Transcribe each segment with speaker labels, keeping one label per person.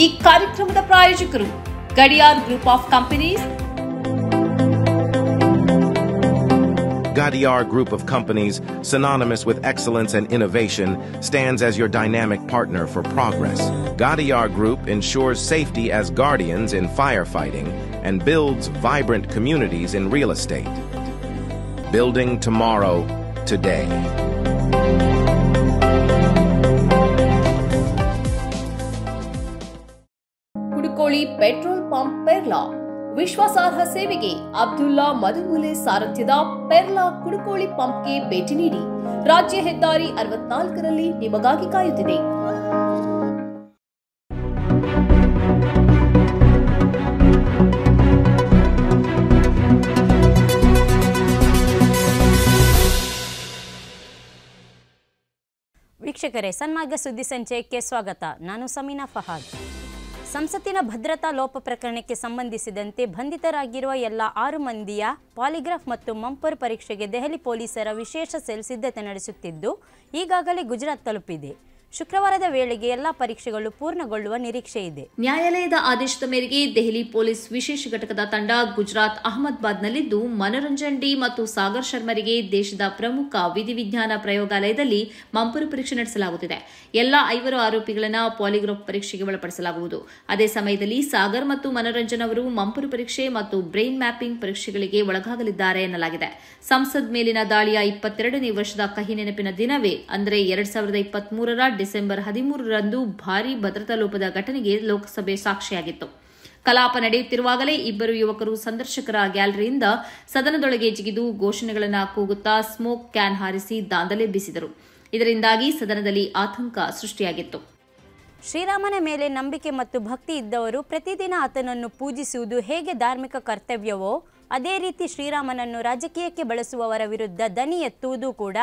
Speaker 1: ಈ ಕಾರ್ಯಕ್ರಮದ ಪ್ರಾಯೋಜಕರು Gadiyar group of companies.
Speaker 2: Gadiar Group of Companies, synonymous with excellence and innovation, stands as your dynamic partner for progress. Gadiar Group ensures safety as guardians in firefighting and builds vibrant communities in real estate. Building tomorrow, today.
Speaker 1: Kudukoli petrol pump Perla ವಿಶ್ವಾಸಾರ್ಹ ಸೇವೆಗೆ ಅಬ್ದುಲ್ಲಾ ಮದುಮುಲೆ ಸಾರಥ್ಯದ ಪೆರ್ಲಾ ಕುಡುಕೋಳಿ ಪಂಪ್ಗೆ ಭೇಟಿ ನೀಡಿ. ರಾಜ್ಯ ಹೆದ್ದಾರಿ 64ರಲ್ಲಿ ನಿಮಗಾಗಿ ಕಾಯುತ್ತಿದೆ.
Speaker 3: ವೀಕ್ಷಕರೇ, ಸನ್ಮಾರ್ಗ ಸುದ್ದಿ ಸಂಚಯಕ್ಕೆ ಸ್ವಾಗತ. ನಾನು ಸಮೀನಾ ಫಹಾದ್. ಸಂಸತ್ತಿನ ಭದ್ರತಾ ಲೋಪ ಪ್ರಕರಣಕ್ಕೆ ಸಂಬಂಧಿಸಿದಂತೆ ಬಂಧಿತರಾಗಿರುವ ಎಲ್ಲ 6 ಮಂದಿಯ ಪಾಲಿಗ್ರಾಫ್ ಮತ್ತು ಮಂಪರ್ ಪರೀಕ್ಷೆಗೆ ದೆಹಲಿ ಪೊಲೀಸರ ವಿಶೇಷ ಸೆಲ್ ಸಿದ್ಧತೆ ನಡೆಸುತ್ತಿದ್ದು ಈಗಾಗಲೇ ಗುಜರಾತ್ ತಲುಪಿದೆ. ಶುಕ್ರವಾರದ ವೇಳೆಗೆ ಎಲ್ಲಾ ಪರೀಕ್ಷೆಗಳು ಪೂರ್ಣಗೊಳ್ಳುವ ನಿರೀಕ್ಷೆ ಇದೆ.
Speaker 1: ನ್ಯಾಯಾಲಯದ ಆದೇಶದ ಮೇರೆಗೆ ದೆಹಲಿ ಪೊಲೀಸ್ ವಿಶೇಷ ಘಟಕದ ತಂಡ ಗುಜರಾತ್ ಅಹಮದಾಬಾದ್ನಲ್ಲಿದ್ದು ಮನೋರಂಜನ್ ಡಿ ಮತ್ತು ಸಾಗರ್ ಶರ್ಮರಿಗೆ ದೇಶದ ಪ್ರಮುಖ ವಿಧಿವಿಜ್ಞಾನ ಪ್ರಯೋಗಾಲಯದಲ್ಲಿ ಮಂಪರು ಪರೀಕ್ಷೆ ನಡೆಸಲಾಗುತ್ತಿದೆ. ಎಲ್ಲಾ 5 ಆರೋಪಿಗಳನ್ನು ಪಾಲಿಗ್ರಾಫ್ ಪರೀಕ್ಷೆಗೆ ಒಳಪಡಿಸಲಾಗುವುದು. ಅದೇ ಸಮಯದಲ್ಲಿ ಸಾಗರ್ ಮತ್ತು ಮನೋರಂಜನ್ ಅವರು ಮಂಪರು ಪರೀಕ್ಷೆ ಮತ್ತು ಬ್ರೈನ್ ಮ್ಯಾಪಿಂಗ್ ಪರೀಕ್ಷೆಗಳಿಗೆ ಒಳಗಾಗಲಿದ್ದಾರೆ ಎನ್ನಲಾಗಿದೆ. ಸಂಸದ್ ಮೇಲಿನ ದಾಳಿಯ 22ನೇ ವರ್ಷದ ಕಹಿ ನೆನಪಿನ ದಿನವೇ ಅಂದರೆ 2023ರ ಡಿಸೆಂಬರ್ 13ರಂದು ಭಾರೀ ಭದ್ರತಾ ಲೋಪದ ಘಟನೆಗೆ ಲೋಕಸಭೆ ಸಾಕ್ಷಿಯಾಗಿತ್ತು. ಕಲಾಪ ನಡೆಯುತ್ತಿರುವಾಗಲೇ ಇಬ್ಬರು ಯುವಕರು ಸಂದರ್ಶಕರ ಗ್ಯಾಲರಿಯಿಂದ ಸದನದೊಳಗೆ ಜಿಗಿದು ಘೋಷಣೆಗಳನ್ನು ಕೂಗುತ್ತಾ ಸ್ಮೋಕ್ ಕ್ಯಾನ್ ಹಾರಿಸಿ ದಾಂಧಲೆ ಬೀಸಿದರು. ಇದರಿಂದಾಗಿ ಸದನದಲ್ಲಿ ಆತಂಕ ಸೃಷ್ಟಿಯಾಗಿತ್ತು.
Speaker 3: ಶ್ರೀರಾಮನ ಮೇಲೆ ನಂಬಿಕೆ ಮತ್ತು ಭಕ್ತಿ ಇದ್ದವರು ಪ್ರತಿದಿನ ಆತನನ್ನು ಪೂಜಿಸುವುದು ಹೇಗೆ ಧಾರ್ಮಿಕ ಕರ್ತವ್ಯವೋ ಅದೇ ರೀತಿ ಶ್ರೀರಾಮನನ್ನು ರಾಜಕೀಯಕ್ಕೆ ಬಳಸುವವರ ವಿರುದ್ಧ ದನಿ ಎತ್ತುವುದು ಕೂಡ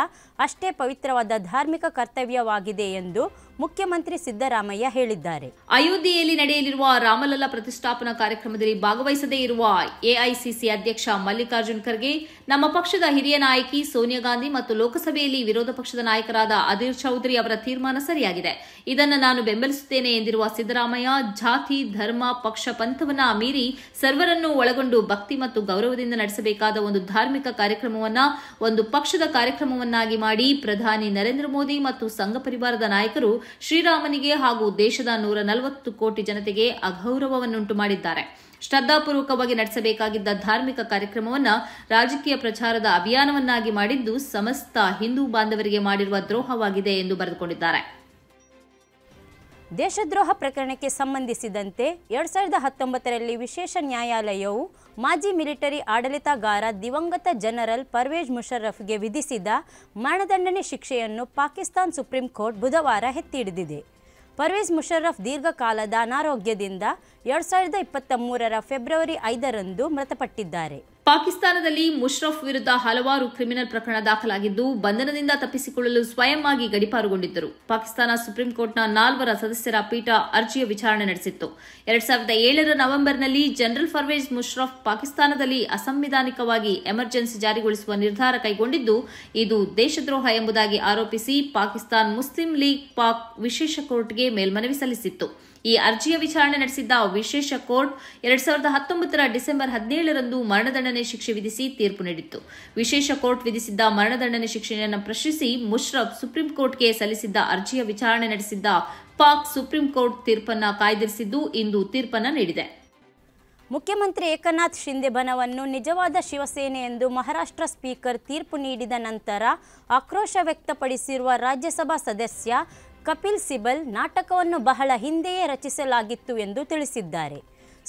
Speaker 3: ಅಷ್ಟೇ ಪವಿತ್ರವಾದ ಧಾರ್ಮಿಕ ಕರ್ತವ್ಯವಾಗಿದೆ ಎಂದು ಮುಖ್ಯಮಂತ್ರಿ ಸಿದ್ದರಾಮಯ್ಯ ಹೇಳಿದ್ದಾರೆ.
Speaker 1: ಅಯೋಧ್ಯೆಯಲ್ಲಿ ನಡೆಯಲಿರುವ ರಾಮಲಲ್ಲಾ ಪ್ರತಿಷ್ಠಾಪನಾ ಕಾರ್ಯಕ್ರಮದಲ್ಲಿ ಭಾಗವಹಿಸದೇ ಇರುವ ಎಐಸಿಸಿ ಅಧ್ಯಕ್ಷ ಮಲ್ಲಿಕಾರ್ಜುನ್ ಖರ್ಗೆ, ನಮ್ಮ ಪಕ್ಷದ ಹಿರಿಯ ನಾಯಕಿ ಸೋನಿಯಾ ಗಾಂಧಿ ಮತ್ತು ಲೋಕಸಭೆಯಲ್ಲಿ ವಿರೋಧ ಪಕ್ಷದ ನಾಯಕರಾದ ಅಧೀರ್ ಚೌಧರಿ ಅವರ ತೀರ್ಮಾನ ಸರಿಯಾಗಿದೆ. ಇದನ್ನು ನಾನು ಬೆಂಬಲಿಸುತ್ತೇನೆ ಎಂದಿರುವ ಸಿದ್ದರಾಮಯ್ಯ, ಜಾತಿ, ಧರ್ಮ, ಪಕ್ಷ, ಪಂಥವನ್ನ ಮೀರಿ ಸರ್ವರನ್ನು ಒಳಗೊಂಡು ಭಕ್ತಿ ಮತ್ತು ಗೌರವದಿಂದ ನಡೆಸಬೇಕಾದ ಒಂದು ಧಾರ್ಮಿಕ ಕಾರ್ಯಕ್ರಮವನ್ನ ಒಂದು ಪಕ್ಷದ ಕಾರ್ಯಕ್ರಮವನ್ನಾಗಿ ಮಾಡಿ ಪ್ರಧಾನಿ ನರೇಂದ್ರ ಮೋದಿ ಮತ್ತು ಸಂಘ ಪರಿವಾರದ ನಾಯಕರು ಶ್ರೀರಾಮನಿಗೆ ಹಾಗೂ ದೇಶದ 140 ಕೋಟಿ ಜನತೆಗೆ ಅಗೌರವವನ್ನುಂಟು ಮಾಡಿದ್ದಾರೆ. ಶ್ರದ್ಧಾಪೂರ್ವಕವಾಗಿ ನಡೆಸಬೇಕಾಗಿದ್ದ ಧಾರ್ಮಿಕ ಕಾರ್ಯಕ್ರಮವನ್ನು ರಾಜಕೀಯ ಪ್ರಚಾರದ ಅಭಿಯಾನವನ್ನಾಗಿ ಮಾಡಿದ್ದು ಸಮಸ್ತ ಹಿಂದೂ ಬಾಂಧವರಿಗೆ ಮಾಡಿರುವ ದ್ರೋಹವಾಗಿದೆ ಎಂದು ಬರೆದುಕೊಂಡಿದ್ದಾರೆ.
Speaker 3: ದೇಶದ್ರೋಹ ಪ್ರಕರಣಕ್ಕೆ ಸಂಬಂಧಿಸಿದಂತೆ 2019ರಲ್ಲಿ ವಿಶೇಷ ನ್ಯಾಯಾಲಯವು ಮಾಜಿ ಮಿಲಿಟರಿ ಆಡಳಿತಗಾರ ದಿವಂಗತ ಜನರಲ್ ಪರ್ವೇಜ್ ಮುಷರ್ರಫ್ಗೆ ವಿಧಿಸಿದ ಮರಣದಂಡನೆ ಶಿಕ್ಷೆಯನ್ನು ಪಾಕಿಸ್ತಾನ ಸುಪ್ರೀಂ ಕೋರ್ಟ್ ಬುಧವಾರ ಎತ್ತಿಹಿಡಿದಿದೆ. ಪರ್ವೇಜ್ ಮುಷರ್ರಫ್ ದೀರ್ಘಕಾಲದ ಅನಾರೋಗ್ಯದಿಂದ 2023ರ ಫೆಬ್ರವರಿ 5ರಂದು ಮೃತಪಟ್ಟಿದ್ದಾರೆ.
Speaker 1: ಪಾಕಿಸ್ತಾನದಲ್ಲಿ ಮುಷರ್ರಫ್ ವಿರುದ್ಧ ಹಲವಾರು ಕ್ರಿಮಿನಲ್ ಪ್ರಕರಣ ದಾಖಲಾಗಿದ್ದು ಬಂಧನದಿಂದ ತಪ್ಪಿಸಿಕೊಳ್ಳಲು ಸ್ವಯಂ ಆಗಿ ಗಡೀಪಾರುಗೊಂಡಿದ್ದರು. ಪಾಕಿಸ್ತಾನ ಸುಪ್ರೀಂ ಕೋರ್ಟ್ನ 4 ಸದಸ್ಯರ ಪೀಠ ಅರ್ಜಿಯ ವಿಚಾರಣೆ ನಡೆಸಿತ್ತು. 2007ರ ನವೆಂಬರ್ನಲ್ಲಿ ಜನರಲ್ ಪರ್ವೇಜ್ ಮುಷರ್ರಫ್ ಪಾಕಿಸ್ತಾನದಲ್ಲಿ ಅಸಂವಿಧಾನಿಕವಾಗಿ ಎಮರ್ಜೆನ್ಸಿ ಜಾರಿಗೊಳಿಸುವ ನಿರ್ಧಾರ ಕೈಗೊಂಡಿದ್ದು ಇದು ದೇಶದ್ರೋಹ ಎಂಬುದಾಗಿ ಆರೋಪಿಸಿ ಪಾಕಿಸ್ತಾನ್ ಮುಸ್ಲಿಂ ಲೀಗ್ ಪಾಕ್ ವಿಶೇಷ ಕೋರ್ಟ್ಗೆ ಮೇಲ್ಮನವಿ ಸಲ್ಲಿಸಿತ್ತು. ಈ ಅರ್ಜಿಯ ವಿಚಾರಣೆ ನಡೆಸಿದ್ದ ವಿಶೇಷ ಕೋರ್ಟ್ 2019ರ ಡಿಸೆಂಬರ್ 17ರಂದು ಮರಣದಂಡನೆ ಶಿಕ್ಷೆ ವಿಧಿಸಿ ತೀರ್ಪು ನೀಡಿತ್ತು. ವಿಶೇಷ ಕೋರ್ಟ್ ವಿಧಿಸಿದ್ದ ಮರಣದಂಡನೆ ಶಿಕ್ಷೆಯನ್ನು ಪ್ರಶ್ನಿಸಿ ಮುಷರ್ರಫ್ ಸುಪ್ರೀಂ ಕೋರ್ಟ್ಗೆ ಸಲ್ಲಿಸಿದ್ದ ಅರ್ಜಿಯ ವಿಚಾರಣೆ ನಡೆಸಿದ್ದ ಪಾಕ್ ಸುಪ್ರೀಂ ಕೋರ್ಟ್ ತೀರ್ಪನ್ನು ಕಾಯ್ದಿರಿಸಿದ್ದು ಇಂದು ತೀರ್ಪನ್ನು ನೀಡಿದೆ.
Speaker 3: ಮುಖ್ಯಮಂತ್ರಿ ಏಕನಾಥ್ ಶಿಂದೆ ಬಣವನ್ನು ನಿಜವಾದ ಶಿವಸೇನೆ ಎಂದು ಮಹಾರಾಷ್ಟ್ರ ಸ್ಪೀಕರ್ ತೀರ್ಪು ನೀಡಿದ ನಂತರ ಆಕ್ರೋಶ ವ್ಯಕ್ತಪಡಿಸಿರುವ ರಾಜ್ಯಸಭಾ ಸದಸ್ಯ ಕಪಿಲ್ ಸಿಬಲ್ ನಾಟಕವನ್ನು ಬಹಳ ಹಿಂದೆಯೇ ರಚಿಸಲಾಗಿತ್ತು ಎಂದು ತಿಳಿಸಿದ್ದಾರೆ.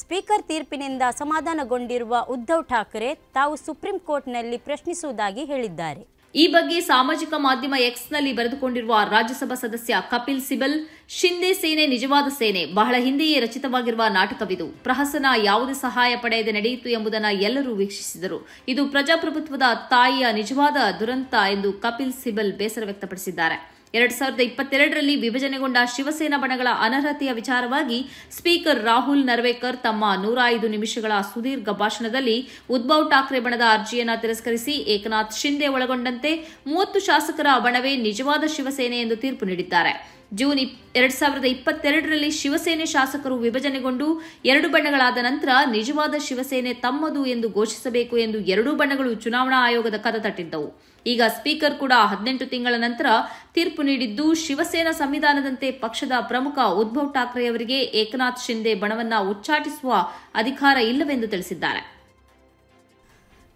Speaker 3: ಸ್ಪೀಕರ್ ತೀರ್ಪಿನಿಂದ ಅಸಮಾಧಾನಗೊಂಡಿರುವ ಉದ್ಧವ್ ಠಾಕ್ರೆ ತಾವು ಸುಪ್ರೀಂ ಕೋರ್ಟ್ನಲ್ಲಿ ಪ್ರಶ್ನಿಸುವುದಾಗಿ ಹೇಳಿದ್ದಾರೆ.
Speaker 1: ಈ ಬಗ್ಗೆ ಸಾಮಾಜಿಕ ಮಾಧ್ಯಮ ಎಕ್ಸ್ನಲ್ಲಿ ಬರೆದುಕೊಂಡಿರುವ ರಾಜ್ಯಸಭಾ ಸದಸ್ಯ ಕಪಿಲ್ ಸಿಬಲ್, ಶಿಂದೆ ಸೇನೆ ನಿಜವಾದ ಸೇನೆ, ಬಹಳ ಹಿಂದೆಯೇ ರಚಿತವಾಗಿರುವ ನಾಟಕವಿದು. ಪ್ರಹಸನ ಯಾವುದೇ ಸಹಾಯ ಪಡೆಯದೆ ನಡೆಯಿತು ಎಂಬುದನ್ನು ಎಲ್ಲರೂ ವೀಕ್ಷಿಸಿದರು. ಇದು ಪ್ರಜಾಪ್ರಭುತ್ವದ ತಾಯಿಯ ನಿಜವಾದ ದುರಂತ ಎಂದು ಕಪಿಲ್ ಸಿಬಲ್ ಬೇಸರ ವ್ಯಕ್ತಪಡಿಸಿದ್ದಾರೆ. 2022ರಲ್ಲಿ ವಿಭಜನೆಗೊಂಡ ಶಿವಸೇನಾ ಬಣಗಳ ಅನರ್ಹತೆಯ ವಿಚಾರವಾಗಿ ಸ್ಪೀಕರ್ ರಾಹುಲ್ ನರ್ವೇಕರ್ ತಮ್ಮ 105 ನಿಮಿಷಗಳ ಸುದೀರ್ಘ ಭಾಷಣದಲ್ಲಿ ಉದ್ಧವ್ ಠಾಕ್ರೆ ಬಣದ ಅರ್ಜಿಯನ್ನು ತಿರಸ್ಕರಿಸಿ ಏಕನಾಥ್ ಶಿಂದೆ ಒಳಗೊಂಡಂತೆ 30 ಶಾಸಕರ ಬಣವೇ ನಿಜವಾದ ಶಿವಸೇನೆ ಎಂದು ತೀರ್ಪು ನೀಡಿದ್ದಾರೆ. ಜೂನ್ 2022ರಲ್ಲಿ ಶಿವಸೇನೆ ಶಾಸಕರು ವಿಭಜನೆಗೊಂಡು 2 ಬಣಗಳಾದ ನಂತರ ನಿಜವಾದ ಶಿವಸೇನೆ ತಮ್ಮದು ಎಂದು ಘೋಷಿಸಬೇಕು ಎಂದು 2 ಬಣಗಳು ಚುನಾವಣಾ ಆಯೋಗದ ಕದ ತಟ್ಟಿದ್ದವು. ಈಗ ಸ್ಪೀಕರ್ ಕೂಡ 18 ತಿಂಗಳ ನಂತರ ತೀರ್ಪು ನೀಡಿದ್ದು, ಶಿವಸೇನಾ ಸಂವಿಧಾನದಂತೆ ಪಕ್ಷದ ಪ್ರಮುಖ ಉದ್ಧವ್ ಠಾಕ್ರೆಯವರಿಗೆ ಏಕನಾಥ್ ಶಿಂದೆ ಬಣವನ್ನ ಉಚ್ಚಾಟಿಸುವ ಅಧಿಕಾರ ಇಲ್ಲವೆಂದು ತಿಳಿಸಿದ್ದಾರೆ.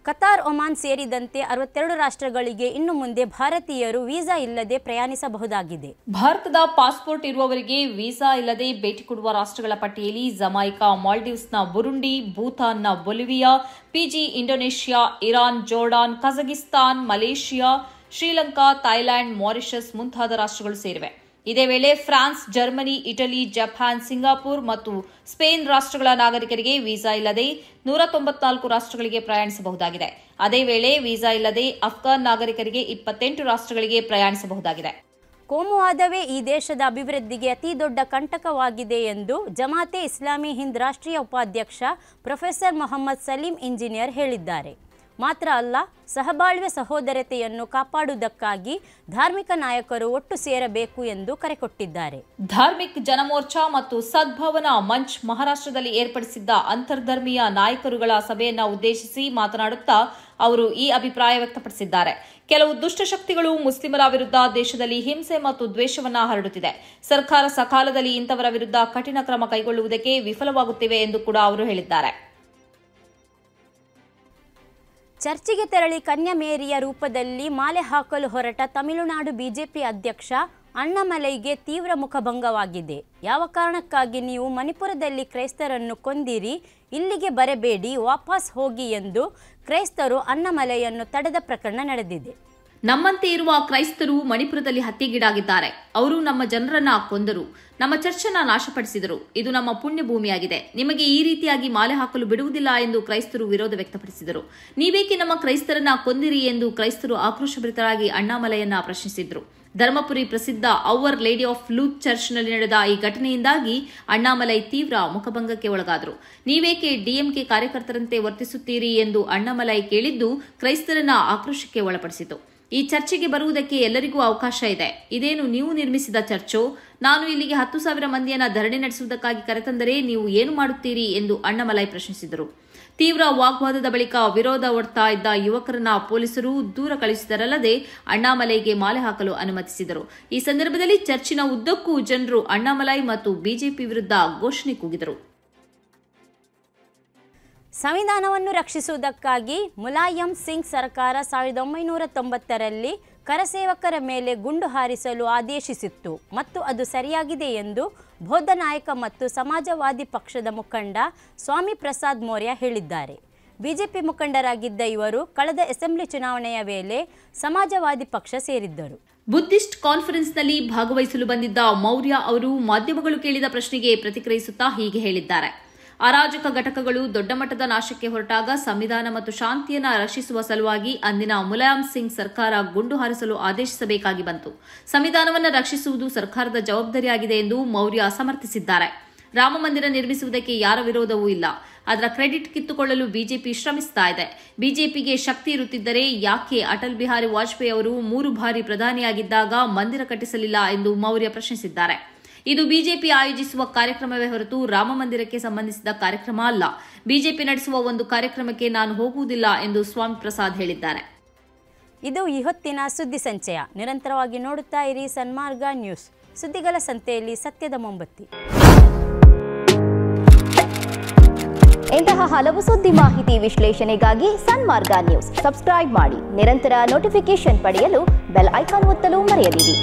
Speaker 3: ಕತಾರ್, ಒಮಾನ್ ಸೇರಿದಂತೆ 62 ರಾಷ್ಟ್ರಗಳಿಗೆ ಇನ್ನು ಮುಂದೆ ಭಾರತೀಯರು ವೀಸಾ ಇಲ್ಲದೆ ಪ್ರಯಾಣಿಸಬಹುದಾಗಿದೆ.
Speaker 1: ಭಾರತದ ಪಾಸ್ಪೋರ್ಟ್ ಇರುವವರಿಗೆ ವೀಸಾ ಇಲ್ಲದೆ ಭೇಟಿ ಕೊಡುವ ರಾಷ್ಟ್ರಗಳ ಪಟ್ಟಿಯಲ್ಲಿ ಜಮೈಕಾ, ಮಾಲ್ಡೀವ್ಸ್ನ ಬುರುಂಡಿ, ಭೂತಾನ್ನ Bolivia, Fiji, Indonesia, Iran, Jordan, Kazakhstan, Malaysia, Sri Lanka, Thailand, Mauritius ಮುಂತಾದ ರಾಷ್ಟ್ರಗಳು ಸೇರಿವೆ. ಇದೇ ವೇಳೆ France, Germany, Italy, Japan, Singapore ಮತ್ತು ಸ್ಪೇನ್ ರಾಷ್ಟ್ರಗಳ ನಾಗರಿಕರಿಗೆ ವೀಸಾ ಇಲ್ಲದೆ 194 ರಾಷ್ಟ್ರಗಳಿಗೆ ಪ್ರಯಾಣಿಸಬಹುದಾಗಿದೆ. ಅದೇ ವೇಳೆ ವೀಸಾ ಇಲ್ಲದೆ ಅಫ್ಘಾನ್ ನಾಗರಿಕರಿಗೆ 28 ರಾಷ್ಟ್ರಗಳಿಗೆ ಪ್ರಯಾಣಿಸಬಹುದಾಗಿದೆ.
Speaker 3: ಕೋಮುವಾದವೇ ಈ ದೇಶದ ಅಭಿವೃದ್ಧಿಗೆ ಅತಿ ದೊಡ್ಡ ಕಂಟಕವಾಗಿದೆ ಎಂದು ಜಮಾತೆ ಇಸ್ಲಾಮಿ ಹಿಂದ್ ರಾಷ್ಟ್ರೀಯ ಉಪಾಧ್ಯಕ್ಷ ಪ್ರೊಫೆಸರ್ ಮೊಹಮ್ಮದ್ ಸಲೀಂ ಇಂಜಿನಿಯರ್ ಹೇಳಿದ್ದಾರೆ. ಮಾತ್ರ ಅಲ್ಲ, ಸಹಬಾಳ್ವೆ ಸಹೋದರತೆಯನ್ನು ಕಾಪಾಡುವುದಕ್ಕಾಗಿ ಧಾರ್ಮಿಕ ನಾಯಕರು ಒಟ್ಟು ಸೇರಬೇಕು ಎಂದು ಕರೆ ಕೊಟ್ಟಿದ್ದಾರೆ.
Speaker 1: ಧಾರ್ಮಿಕ್ ಜನಮೋರ್ಚಾ ಮತ್ತು ಸದ್ಭಾವನಾ ಮಂಚ್ ಮಹಾರಾಷ್ಟ್ರದಲ್ಲಿ ಏರ್ಪಡಿಸಿದ್ದ ಅಂತರ್ಧರ್ಮೀಯ ನಾಯಕರುಗಳ ಸಭೆಯನ್ನ ಉದ್ದೇಶಿಸಿ ಮಾತನಾಡುತ್ತಾ ಅವರು ಈ ಅಭಿಪ್ರಾಯ ವ್ಯಕ್ತಪಡಿಸಿದ್ದಾರೆ. ಕೆಲವು ದುಷ್ಟಶಕ್ತಿಗಳು ಮುಸ್ಲಿಮರ ವಿರುದ್ಧ ದೇಶದಲ್ಲಿ ಹಿಂಸೆ ಮತ್ತು ದ್ವೇಷವನ್ನ ಹರಡುತ್ತಿದೆ. ಸರ್ಕಾರ ಸಕಾಲದಲ್ಲಿ ಇಂಥವರ ವಿರುದ್ಧ ಕಠಿಣ ಕ್ರಮ ಕೈಗೊಳ್ಳುವುದಕ್ಕೆ ವಿಫಲವಾಗುತ್ತಿವೆ ಎಂದು ಕೂಡ ಅವರು ಹೇಳಿದ್ದಾರೆ.
Speaker 3: ಚರ್ಚಿಗೆ ತೆರಳಿ ಕನ್ಯಾಮೇರಿಯ ರೂಪದಲ್ಲಿ ಮಾಲೆ ಹಾಕಲು ಹೊರಟ ತಮಿಳುನಾಡು ಬಿಜೆಪಿ ಅಧ್ಯಕ್ಷ ಅಣ್ಣಾಮಲೈಗೆ ತೀವ್ರ ಮುಖಭಂಗವಾಗಿದೆ. ಯಾವ ಕಾರಣಕ್ಕಾಗಿ ನೀವು ಮಣಿಪುರದಲ್ಲಿ ಕ್ರೈಸ್ತರನ್ನು ಕೊಂದಿರಿ, ಇಲ್ಲಿಗೆ ಬರಬೇಡಿ, ವಾಪಸ್ ಹೋಗಿ ಎಂದು ಕ್ರೈಸ್ತರು ಅಣ್ಣಾಮಲೈಯನ್ನು ತಡೆದ ಪ್ರಕರಣ ನಡೆದಿದೆ.
Speaker 1: ನಮ್ಮಂತೆ ಇರುವ ಕ್ರೈಸ್ತರು ಮಣಿಪುರದಲ್ಲಿ ಹತ್ಯೆಗೀಡಾಗಿದ್ದಾರೆ. ಅವರು ನಮ್ಮ ಜನರನ್ನ ಕೊಂದರು, ನಮ್ಮ ಚರ್ಚನ್ನ ನಾಶಪಡಿಸಿದರು. ಇದು ನಮ್ಮ ಪುಣ್ಯ ಭೂಮಿಯಾಗಿದೆ. ನಿಮಗೆ ಈ ರೀತಿಯಾಗಿ ಮಾಲೆ ಹಾಕಲು ಬಿಡುವುದಿಲ್ಲ ಎಂದು ಕ್ರೈಸ್ತರು ವಿರೋಧ ವ್ಯಕ್ತಪಡಿಸಿದರು. ನೀವೇಕೆ ನಮ್ಮ ಕ್ರೈಸ್ತರನ್ನ ಕೊಂದಿರಿ ಎಂದು ಕ್ರೈಸ್ತರು ಆಕ್ರೋಶಭರಿತರಾಗಿ ಅಣ್ಣಾಮಲೈಯನ್ನ ಪ್ರಶ್ನಿಸಿದರು. ಧರ್ಮಪುರಿ ಪ್ರಸಿದ್ಧ ಔವರ್ ಲೇಡಿ ಆಫ್ ಲೂತ್ ಚರ್ಚ್ನಲ್ಲಿ ನಡೆದ ಈ ಘಟನೆಯಿಂದಾಗಿ ಅಣ್ಣಾಮಲೈ ತೀವ್ರ ಮುಖಭಂಗಕ್ಕೆ ಒಳಗಾದರು. ನೀವೇಕೆ ಡಿಎಂಕೆ ಕಾರ್ಯಕರ್ತರಂತೆ ವರ್ತಿಸುತ್ತೀರಿ ಎಂದು ಅಣ್ಣಾಮಲೈ ಕೇಳಿದ್ದು ಕ್ರೈಸ್ತರನ್ನ ಆಕ್ರೋಶಕ್ಕೆ ಒಳಪಡಿಸಿತು. ಈ ಚರ್ಚೆಗೆ ಬರುವುದಕ್ಕೆ ಎಲ್ಲರಿಗೂ ಅವಕಾಶ ಇದೆ. ಇದೇನು ನೀವು ನಿರ್ಮಿಸಿದ ಚರ್ಚೋ? ನಾನು ಇಲ್ಲಿಗೆ 10,000 ಮಂದಿಯನ್ನ ಧರಣಿ ನಡೆಸುವುದಕ್ಕಾಗಿ ಕರೆತಂದರೆ ನೀವು ಏನು ಮಾಡುತ್ತೀರಿ ಎಂದು ಅಣ್ಣಾಮಲೈ ಪ್ರಶ್ನಿಸಿದರು. ತೀವ್ರ ವಾಗ್ವಾದದ ಬಳಿಕ ವಿರೋಧ ಒಡ್ತಾ ಇದ್ದ ಯುವಕರನ್ನ ಪೊಲೀಸರು ದೂರ ಕಳಿಸಿದರಲ್ಲದೆ ಅಣ್ಣಾಮಲೈಗೆ ಮಾಲೆ ಹಾಕಲು ಅನುಮತಿಸಿದರು. ಈ ಸಂದರ್ಭದಲ್ಲಿ ಚರ್ಚಿನ ಉದ್ದಕ್ಕೂ ಜನರು ಅಣ್ಣಾಮಲೈ ಮತ್ತು ಬಿಜೆಪಿ ವಿರುದ್ಧ ಘೋಷಣೆ ಕೂಗಿದರು.
Speaker 3: ಸಂವಿಧಾನವನ್ನು ರಕ್ಷಿಸುವುದಕ್ಕಾಗಿ ಮುಲಾಯಂ ಸಿಂಗ್ ಸರ್ಕಾರ 1990ರಲ್ಲಿ ಕರಸೇವಕರ ಮೇಲೆ ಗುಂಡು ಹಾರಿಸಲು ಆದೇಶಿಸಿತ್ತು ಮತ್ತು ಅದು ಸರಿಯಾಗಿದೆ ಎಂದು ಬೌದ್ಧ ನಾಯಕ ಮತ್ತು ಸಮಾಜವಾದಿ ಪಕ್ಷದ ಮುಖಂಡ ಸ್ವಾಮಿ ಪ್ರಸಾದ್ ಮೌರ್ಯ ಹೇಳಿದ್ದಾರೆ. ಬಿಜೆಪಿ ಮುಖಂಡರಾಗಿದ್ದ ಇವರು ಕಳೆದ ಅಸೆಂಬ್ಲಿ ಚುನಾವಣೆಯ ವೇಳೆ ಸಮಾಜವಾದಿ ಪಕ್ಷ ಸೇರಿದ್ದರು.
Speaker 1: ಬುದ್ಧಿಸ್ಟ್ ಕಾನ್ಫರೆನ್ಸ್ನಲ್ಲಿ ಭಾಗವಹಿಸಲು ಬಂದಿದ್ದ ಮೌರ್ಯ ಅವರು ಮಾಧ್ಯಮಗಳು ಕೇಳಿದ ಪ್ರಶ್ನೆಗೆ ಪ್ರತಿಕ್ರಿಯಿಸುತ್ತಾ ಹೀಗೆ ಹೇಳಿದ್ದಾರೆ. ಅರಾಜಕ ಘಟಕಗಳು ದೊಡ್ಡ ಮಟ್ಟದ ನಾಶಕ್ಕೆ ಹೊರಟಾಗ ಸಂವಿಧಾನ ಮತ್ತು ಶಾಂತಿಯನ್ನು ರಕ್ಷಿಸುವ ಸಲುವಾಗಿ ಅಂದಿನ ಮುಲಾಯಂ ಸಿಂಗ್ ಸರ್ಕಾರ ಗುಂಡು ಹಾರಿಸಲು ಆದೇಶಿಸಬೇಕಾಗಿ ಬಂತು. ಸಂವಿಧಾನವನ್ನು ರಕ್ಷಿಸುವುದು ಸರ್ಕಾರದ ಜವಾಬ್ದಾರಿಯಾಗಿದೆ ಎಂದು ಮೌರ್ಯ ಸಮರ್ಥಿಸಿದ್ದಾರೆ. ರಾಮ ಮಂದಿರ ನಿರ್ಮಿಸುವುದಕ್ಕೆ ಯಾರ ವಿರೋಧವೂ ಇಲ್ಲ. ಅದರ ಕ್ರೆಡಿಟ್ ಕಿತ್ತುಕೊಳ್ಳಲು ಬಿಜೆಪಿ ಶ್ರಮಿಸುತ್ತಾ ಇದೆ. ಬಿಜೆಪಿಗೆ ಶಕ್ತಿ ಇರುತ್ತಿದ್ದರೆ ಯಾಕೆ ಅಟಲ್ ಬಿಹಾರಿ ವಾಜಪೇಯಿ ಅವರು 3 ಬಾರಿ ಪ್ರಧಾನಿಯಾಗಿದ್ದಾಗ ಮಂದಿರ ಕಟ್ಟಿಸಲಿಲ್ಲ ಎಂದು ಮೌರ್ಯ ಪ್ರಶ್ನಿಸಿದ್ದಾರೆ. ಇದು ಬಿಜೆಪಿ ಆಯೋಜಿಸುವ ಕಾರ್ಯಕ್ರಮವೇ ಹೊರತು ರಾಮ ಮಂದಿರಕ್ಕೆ ಸಂಬಂಧಿಸಿದ ಕಾರ್ಯಕ್ರಮ ಅಲ್ಲ. ಬಿಜೆಪಿ ನಡೆಸುವ ಒಂದು ಕಾರ್ಯಕ್ರಮಕ್ಕೆ ನಾನು ಹೋಗುವುದಿಲ್ಲ ಎಂದು ಸ್ವಾಮಿ ಪ್ರಸಾದ್ ಹೇಳಿದ್ದಾರೆ.
Speaker 3: ಇದು ಈ ಹೊತ್ತಿನ ಸುದ್ದಿ ಸಂಚಯ. ನಿರಂತರವಾಗಿ ನೋಡುತ್ತಾ ಇರಿ ಸನ್ಮಾರ್ಗ ನ್ಯೂಸ್. ಸುದ್ದಿಗಳ ಸಂತೆಯಲ್ಲಿ ಸತ್ಯದ ಮೊಂಬತ್ತಿ.
Speaker 4: ಇಂತಹ ಹಲವು ಸುದ್ದಿ ಮಾಹಿತಿ ವಿಶ್ಲೇಷಣೆಗಾಗಿ ಸನ್ಮಾರ್ಗ ನ್ಯೂಸ್ ಸಬ್ಸ್ಕ್ರೈಬ್ ಮಾಡಿ. ನಿರಂತರ ನೋಟಿಫಿಕೇಶನ್ ಪಡೆಯಲು ಬೆಲ್ ಐಕಾನ್ ಒತ್ತಲು ಮರೆಯದಿರಿ.